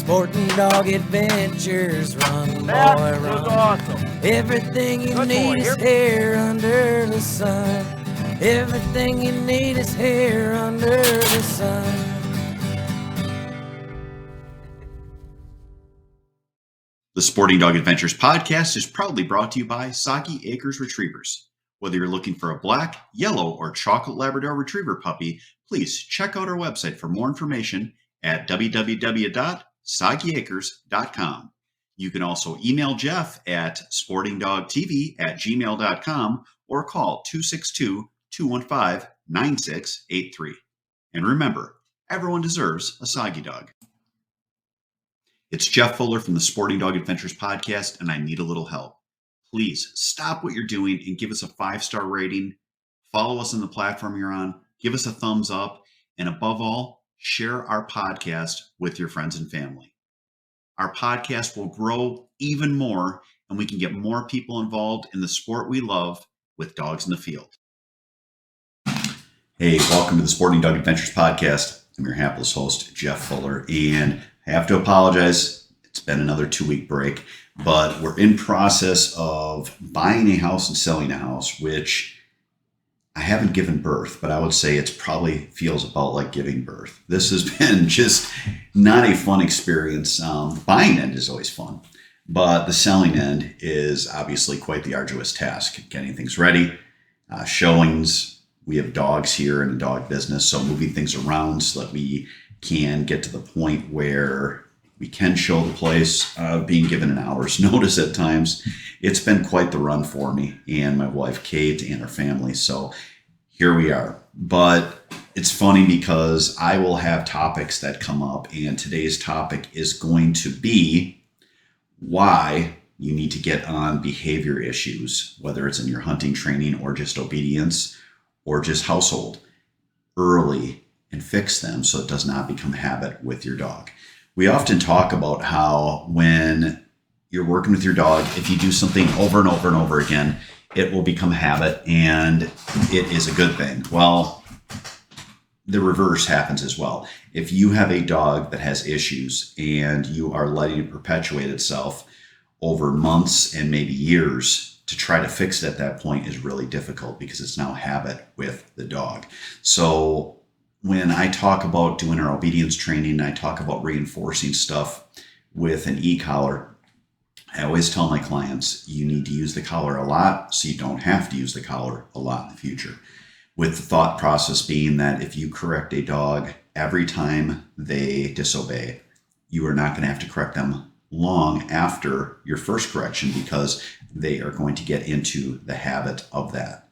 Sporting Dog Adventures, run, boy, That run. was awesome. Everything you Good need boy. is here under the sun. Everything you need is here under the sun. The Sporting Dog Adventures podcast is proudly brought to you by Soggy Acres Retrievers. Whether you're looking for a black, yellow, or chocolate Labrador Retriever puppy, please check out our website for more information at www.soggyacres.com. You can also email Jeff at sportingdogtv@gmail.com or call 262-215-9683. And remember, everyone deserves a Soggy dog. It's Jeff Fuller from the Sporting Dog Adventures podcast, and I need a little help. Please stop what you're doing and give us a 5-star rating. Follow us on the platform you're on. Give us a thumbs up. And above all, share our podcast with your friends and family. Our podcast will grow even more, and we can get more people involved in the sport we love with dogs in the field. Hey, welcome to the Sporting Dog Adventures podcast. I'm your hapless host, Jeff Fuller, and I have to apologize. It's been another 2-week break, but we're in process of buying a house and selling a house, which I haven't given birth, but I would say it's probably feels about like giving birth. This has been just not a fun experience. The buying end is always fun, but the selling end is obviously quite the arduous task. Getting things ready, showings. We have dogs here in the dog business, so moving things around so that we can get to the point where we can show the place, being given an hour's notice at times. It's been quite the run for me and my wife, Kate, and her family. So here we are. But it's funny because I will have topics that come up, and today's topic is going to be why you need to get on behavior issues, whether it's in your hunting training or just obedience or just household, early, and fix them so it does not become a habit with your dog. We often talk about how when you're working with your dog, if you do something over and over and over again, it will become a habit and it is a good thing. Well, the reverse happens as well. If you have a dog that has issues and you are letting it perpetuate itself over months and maybe years, to try to fix it at that point is really difficult because it's now a habit with the dog. So when I talk about doing our obedience training, I talk about reinforcing stuff with an e-collar. I always tell my clients, you need to use the collar a lot so you don't have to use the collar a lot in the future. With the thought process being that if you correct a dog every time they disobey, you are not going to have to correct them long after your first correction because they are going to get into the habit of that.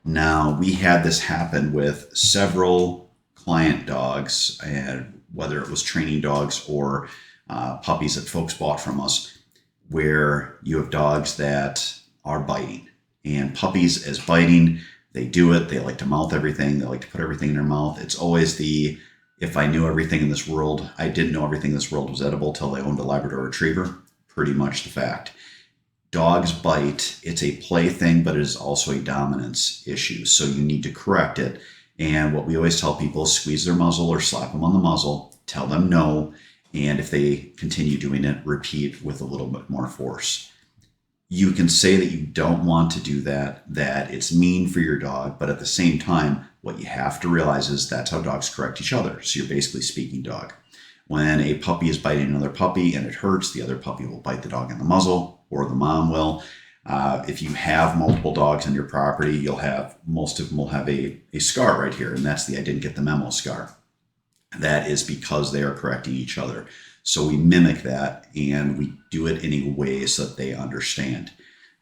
Now, we had this happen with several client dogs, and whether it was training dogs or puppies that folks bought from us, where you have dogs that are biting. And puppies as biting, they do it. They like to mouth everything. They like to put everything in their mouth. It's always the, if I knew everything in this world, I didn't know everything in this world was edible till I owned a Labrador Retriever. Pretty much the fact. Dogs bite. It's a play thing, but it is also a dominance issue. So you need to correct it. And what we always tell people is squeeze their muzzle or slap them on the muzzle, tell them no. And if they continue doing it, repeat with a little bit more force. You can say that you don't want to do that, that it's mean for your dog, but at the same time, what you have to realize is that's how dogs correct each other. So you're basically speaking dog. When a puppy is biting another puppy and it hurts, the other puppy will bite the dog in the muzzle, or the mom will. If you have multiple dogs on your property, most of them will have a scar right here, and that's the I didn't get the memo scar. That is because they are correcting each other. So we mimic that, and we do it in a way so that they understand.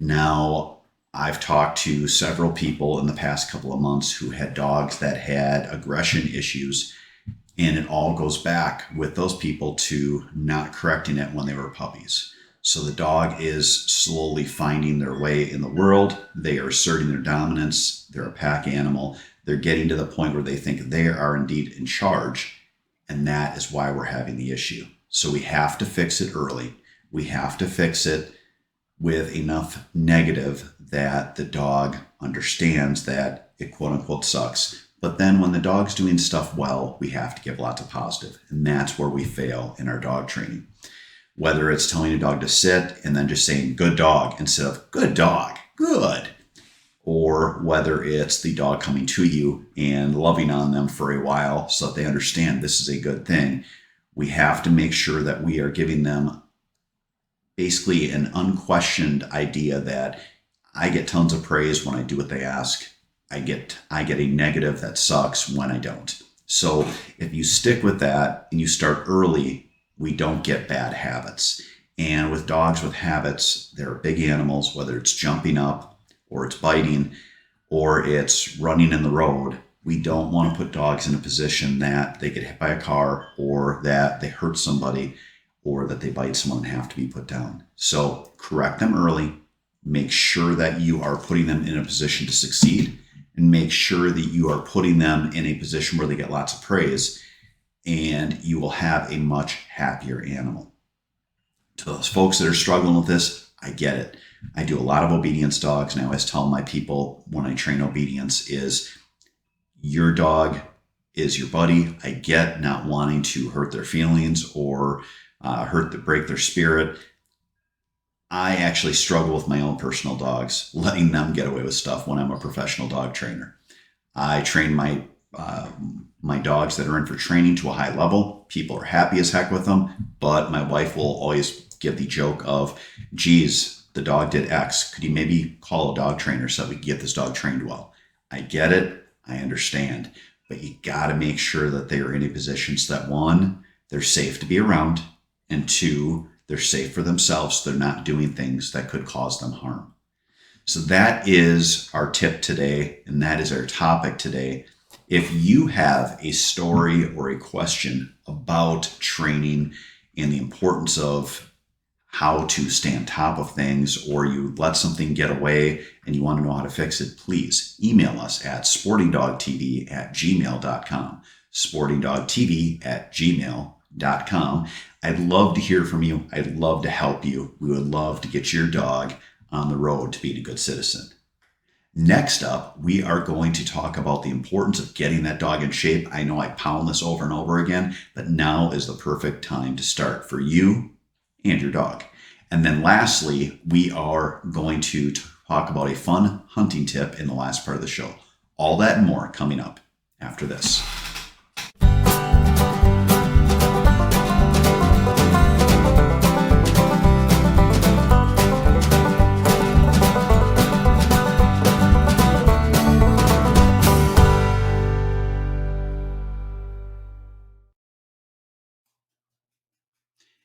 Now, I've talked to several people in the past couple of months who had dogs that had aggression issues, and it all goes back with those people to not correcting it when they were puppies. So the dog is slowly finding their way in the world. They are asserting their dominance. They're a pack animal. They're getting to the point where they think they are indeed in charge. And that is why we're having the issue. So we have to fix it early. We have to fix it with enough negative that the dog understands that it quote unquote sucks. But then when the dog's doing stuff well, we have to give lots of positive. And that's where we fail in our dog training. whether it's telling a dog to sit and then just saying good dog instead of good dog, good, or whether it's the dog coming to you and loving on them for a while so that they understand this is a good thing. We have to make sure that we are giving them basically an unquestioned idea that I get tons of praise when I do what they ask. I get a negative that sucks when I don't. So if you stick with that and you start early, we don't get bad habits. And with dogs with habits, they're big animals, whether it's jumping up or it's biting or it's running in the road. We don't want to put dogs in a position that they get hit by a car or that they hurt somebody or that they bite someone and have to be put down. So correct them early. Make sure that you are putting them in a position to succeed, and make sure that you are putting them in a position where they get lots of praise, and you will have a much happier animal. To those folks that are struggling with this, I get it. I do a lot of obedience dogs, and I always tell my people when I train obedience is your dog is your buddy. I get not wanting to hurt their feelings or break their spirit. I actually struggle with my own personal dogs, letting them get away with stuff when I'm a professional dog trainer. I train my dogs that are in for training to a high level. People are happy as heck with them, but my wife will always give the joke of, geez, the dog did X. Could you maybe call a dog trainer so that we can get this dog trained well? I get it. I understand. But you got to make sure that they are in a position so that, one, they're safe to be around, and two, they're safe for themselves. So they're not doing things that could cause them harm. So that is our tip today, and that is our topic today. If you have a story or a question about training and the importance of how to stay on top of things, or you let something get away and you want to know how to fix it, please email us at sportingdogtv@gmail.com, sportingdogtv@gmail.com. I'd love to hear from you. I'd love to help you. We would love to get your dog on the road to being a good citizen. Next up, we are going to talk about the importance of getting that dog in shape. I know I pound this over and over again, but now is the perfect time to start for you and your dog. And then lastly, we are going to talk about a fun hunting tip in the last part of the show. All that and more coming up after this.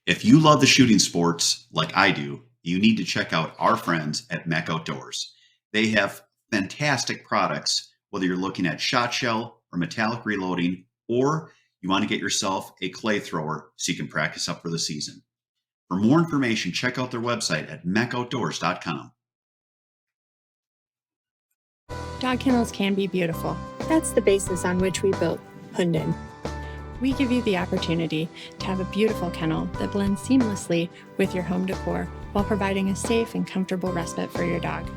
If you love the shooting sports like I do, you need to check out our friends at Mech Outdoors. They have fantastic products, whether you're looking at shot shell or metallic reloading, or you want to get yourself a clay thrower so you can practice up for the season. For more information, check out their website at mechoutdoors.com. Dog kennels can be beautiful. That's the basis on which we built Hunden. We give you the opportunity to have a beautiful kennel that blends seamlessly with your home decor while providing a safe and comfortable respite for your dog.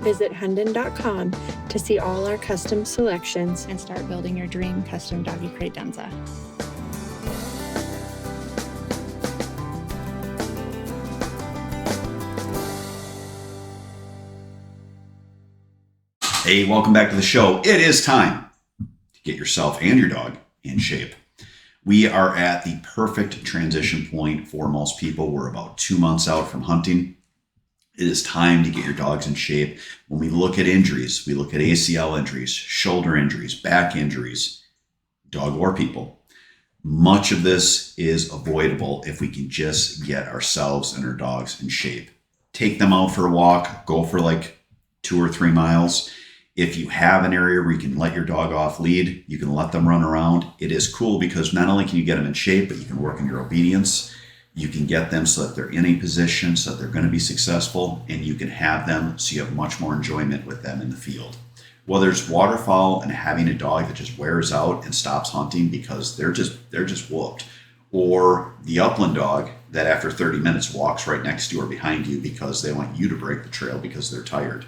Visit Hunden.com to see all our custom selections and start building your dream custom doggy credenza. Hey, welcome back to the show. It is time to get yourself and your dog in shape. We are at the perfect transition point for most people. We're about 2 months out from hunting. It is time to get your dogs in shape. When we look at injuries, we look at ACL injuries, shoulder injuries, back injuries, dog or people. Much of this is avoidable if we can just get ourselves and our dogs in shape. Take them out for a walk, go for like 2 or 3 miles. If you have an area where you can let your dog off lead, you can let them run around. It is cool because not only can you get them in shape, but you can work on your obedience. You can get them so that they're in a position so that they're going to be successful, and you can have them so you have much more enjoyment with them in the field. Whether it's waterfowl and having a dog that just wears out and stops hunting because they're just whooped, or the upland dog that after 30 minutes walks right next to you or behind you because they want you to break the trail because they're tired.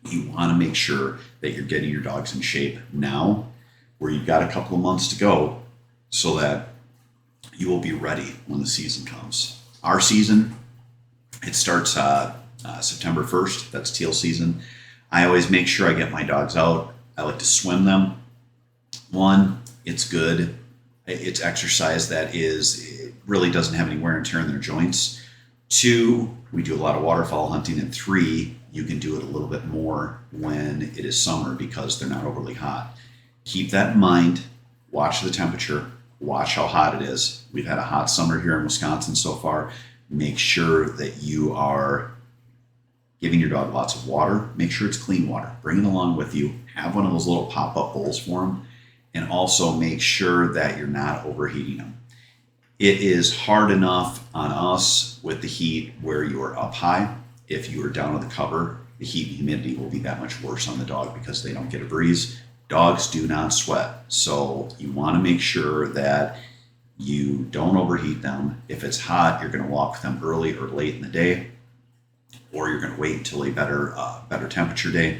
You want to make sure that you're getting your dogs in shape now, where you've got a couple of months to go, so that you will be ready when the season comes. Our season, it starts September 1st. That's teal season. I always make sure I get my dogs out. I like to swim them. One, it's good. It's exercise that it really doesn't have any wear and tear in their joints. Two, we do a lot of waterfowl hunting. And three, you can do it a little bit more when it is summer because they're not overly hot. Keep that in mind. Watch the temperature. Watch how hot it is. We've had a hot summer here in Wisconsin so far. Make sure that you are giving your dog lots of water. Make sure it's clean water. Bring it along with you. Have one of those little pop-up bowls for them. And also make sure that you're not overheating them. It is hard enough on us with the heat where you are up high. If you are down on the cover, the heat and humidity will be that much worse on the dog because they don't get a breeze. Dogs do not sweat. So you want to make sure that you don't overheat them. If it's hot, you're going to walk them early or late in the day, or you're going to wait until a better temperature day.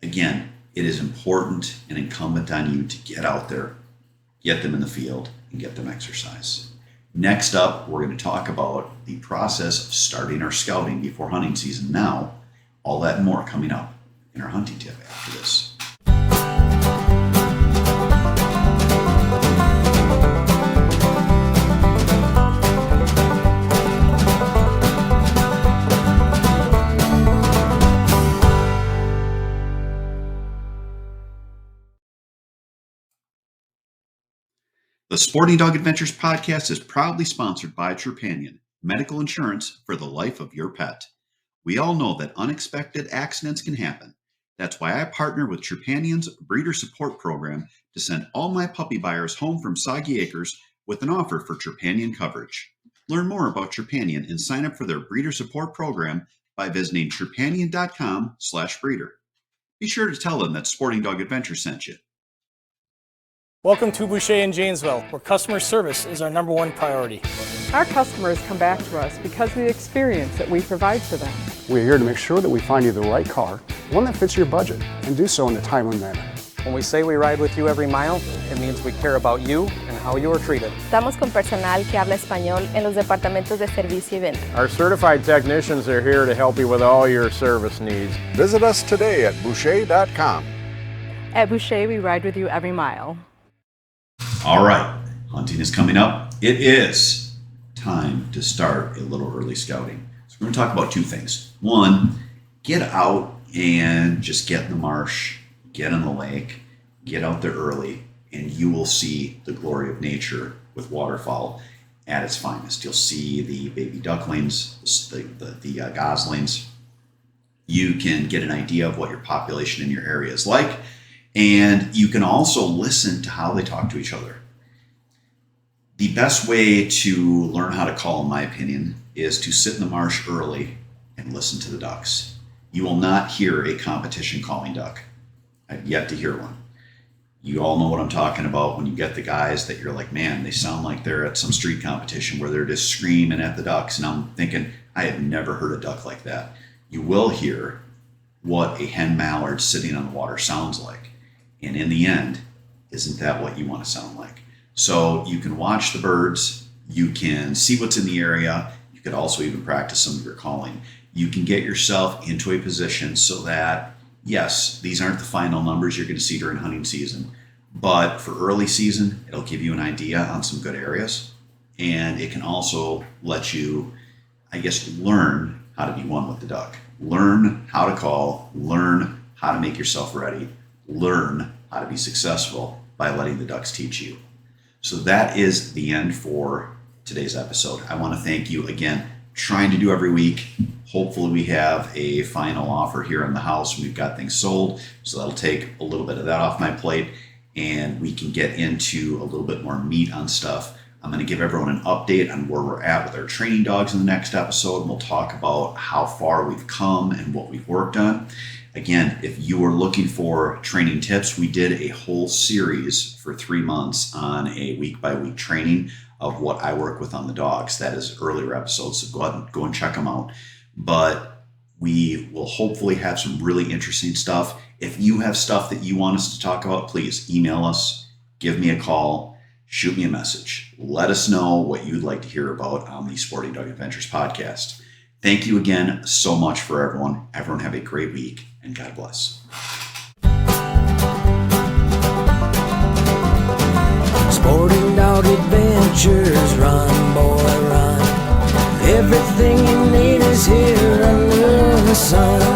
Again, it is important and incumbent on you to get out there, get them in the field, and get them exercise. Next up, we're going to talk about the process of starting our scouting before hunting season. Now, all that and more coming up in our hunting tip after this. The Sporting Dog Adventures podcast is proudly sponsored by Trupanion, medical insurance for the life of your pet. We all know that unexpected accidents can happen. That's why I partner with Trupanion's breeder support program to send all my puppy buyers home from Soggy Acres with an offer for Trupanion coverage. Learn more about Trupanion and sign up for their breeder support program by visiting trupanion.com/breeder. Be sure to tell them that Sporting Dog Adventures sent you. Welcome to Boucher in Janesville, where customer service is our #1 priority. Our customers come back to us because of the experience that we provide for them. We're here to make sure that we find you the right car, one that fits your budget, and do so in a timely manner. When we say we ride with you every mile, it means we care about you and how you are treated. Estamos con personal que habla español en los departamentos de servicio y venta. Our certified technicians are here to help you with all your service needs. Visit us today at boucher.com. At Boucher, we ride with you every mile. All right, hunting is coming up. It is time to start a little early scouting. So we're going to talk about two things. One, get out and just get in the marsh, get in the lake, get out there early, and you will see the glory of nature with waterfowl at its finest. You'll see the baby ducklings, the goslings. You can get an idea of what your population in your area is like. And you can also listen to how they talk to each other. The best way to learn how to call, in my opinion, is to sit in the marsh early and listen to the ducks. You will not hear a competition calling duck. I've yet to hear one. You all know what I'm talking about when you get the guys that you're like, man, they sound like they're at some street competition where they're just screaming at the ducks. And I'm thinking, I have never heard a duck like that. You will hear what a hen mallard sitting on the water sounds like. And in the end, isn't that what you want to sound like? So you can watch the birds, you can see what's in the area, you could also even practice some of your calling. You can get yourself into a position so that, yes, these aren't the final numbers you're going to see during hunting season, but for early season, it'll give you an idea on some good areas. And it can also let you, I guess, learn how to be one with the duck. Learn how to call, learn how to make yourself ready. Learn how to be successful by letting the ducks teach you. So that is the end for today's episode. I want to thank you again, trying to do every week. Hopefully we have a final offer here in the house and we've got things sold. So that'll take a little bit of that off my plate and we can get into a little bit more meat on stuff. I'm going to give everyone an update on where we're at with our training dogs in the next episode. And we'll talk about how far we've come and what we've worked on. Again, if you are looking for training tips, we did a whole series for 3 months on a week-by-week training of what I work with on the dogs. That is earlier episodes, so go and check them out. But we will hopefully have some really interesting stuff. If you have stuff that you want us to talk about, please email us, give me a call, shoot me a message. Let us know what you'd like to hear about on the Sporting Dog Adventures podcast. Thank you again so much for everyone. Everyone have a great week, and God bless. Sporting Dog Adventures, run, boy, run. Everything you need is here under the sun.